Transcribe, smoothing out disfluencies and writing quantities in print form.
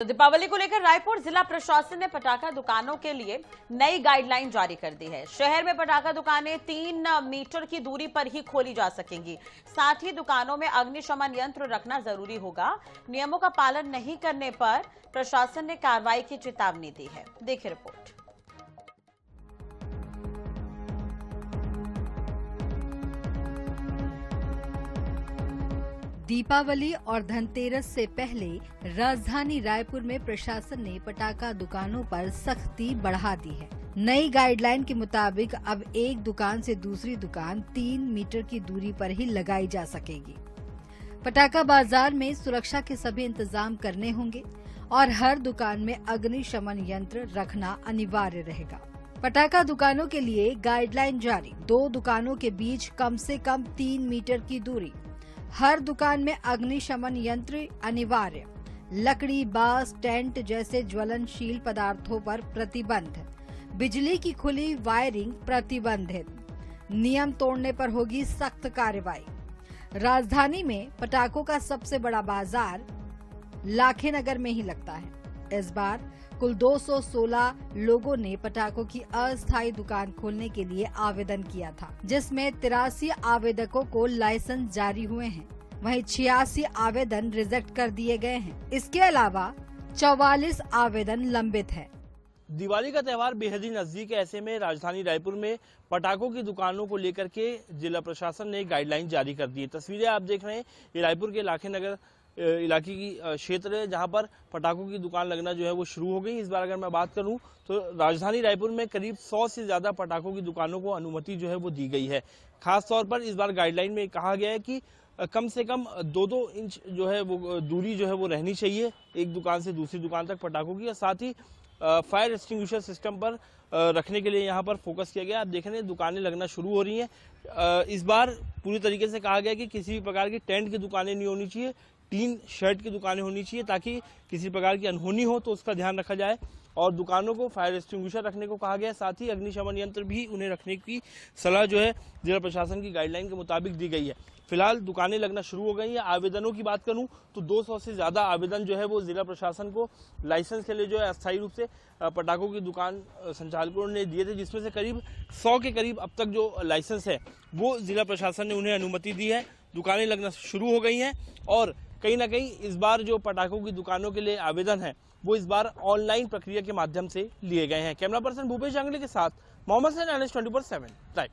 तो दीपावली को लेकर रायपुर जिला प्रशासन ने पटाखा दुकानों के लिए नई गाइडलाइन जारी कर दी है। शहर में पटाखा दुकानें 3 मीटर की दूरी पर ही खोली जा सकेंगी। साथ ही दुकानों में अग्निशमन यंत्र रखना जरूरी होगा। नियमों का पालन नहीं करने पर प्रशासन ने कार्रवाई की चेतावनी दी है। देखिए रिपोर्ट। दीपावली और धनतेरस से पहले राजधानी रायपुर में प्रशासन ने पटाखा दुकानों पर सख्ती बढ़ा दी है। नई गाइडलाइन के मुताबिक अब एक दुकान से दूसरी दुकान 3 मीटर की दूरी पर ही लगाई जा सकेगी। पटाखा बाजार में सुरक्षा के सभी इंतजाम करने होंगे और हर दुकान में अग्निशमन यंत्र रखना अनिवार्य रहेगा। पटाखा दुकानों के लिए गाइडलाइन जारी। 2 दुकानों के बीच कम से कम 3 मीटर की दूरी। हर दुकान में अग्निशमन यंत्र अनिवार्य। लकड़ी, बांस, टेंट जैसे ज्वलनशील पदार्थों पर प्रतिबंध। बिजली की खुली वायरिंग प्रतिबंधित। नियम तोड़ने पर होगी सख्त कार्रवाई। राजधानी में पटाखों का सबसे बड़ा बाजार लाखेनगर में ही लगता है। इस बार कुल 216 लोगों ने पटाखों की अस्थायी दुकान खोलने के लिए आवेदन किया था, जिसमें 83 आवेदकों को लाइसेंस जारी हुए हैं। वहीं 86 आवेदन रिजेक्ट कर दिए गए हैं। इसके अलावा 44 आवेदन लंबित है। दिवाली का त्यौहार बेहद ही नजदीक है। ऐसे में राजधानी रायपुर में पटाखों की दुकानों को लेकर के जिला प्रशासन ने गाइडलाइन जारी कर दी है। तस्वीरें आप देख रहे हैं, ये रायपुर के लाखेनगर इलाके की क्षेत्र है, जहां पर पटाखों की दुकान लगना जो है वो शुरू हो गई। इस बार अगर मैं बात करूं तो राजधानी रायपुर में करीब 100 से ज्यादा पटाखों की दुकानों को अनुमति जो है वो दी गई है। खास तौर पर इस बार गाइडलाइन में कहा गया है कि कम से कम 2-2 इंच जो है वो दूरी जो है वो रहनी चाहिए एक दुकान से दूसरी दुकान तक पटाखों की। और साथ ही फायर एक्सटिंग्विशर सिस्टम पर रखने के लिए यहाँ पर फोकस किया गया। आप देख रहे हैं दुकानें लगना शुरू हो रही हैं। इस बार पूरी तरीके से कहा गया कि किसी भी प्रकार की टेंट की दुकानें नहीं होनी चाहिए, टीन शेड की दुकानें होनी चाहिए, ताकि किसी प्रकार की अनहोनी हो तो उसका ध्यान रखा जाए। और दुकानों को फायर एक्सटिंग्विशर रखने को कहा गया है। साथ ही अग्निशमन यंत्र भी उन्हें रखने की सलाह जो है जिला प्रशासन की गाइडलाइन के मुताबिक दी गई है। फिलहाल दुकानें लगना शुरू हो गई हैं। आवेदनों की बात करूं तो 200 से ज्यादा आवेदन जो है वो जिला प्रशासन को लाइसेंस के लिए जो है अस्थायी रूप से पटाखों की दुकान संचालकों ने दिए थे, जिसमें से करीब 100 के करीब अब तक जो लाइसेंस है वो जिला प्रशासन ने उन्हें अनुमति दी है। दुकानें लगना शुरू हो गई हैं और कहीं ना कहीं इस बार जो पटाखों की दुकानों के लिए आवेदन है वो इस बार ऑनलाइन प्रक्रिया के माध्यम से लिए गए हैं। कैमरा पर्सन भूपेश आंगले के साथ मोहम्मद सैन, NS 24/7 राइट।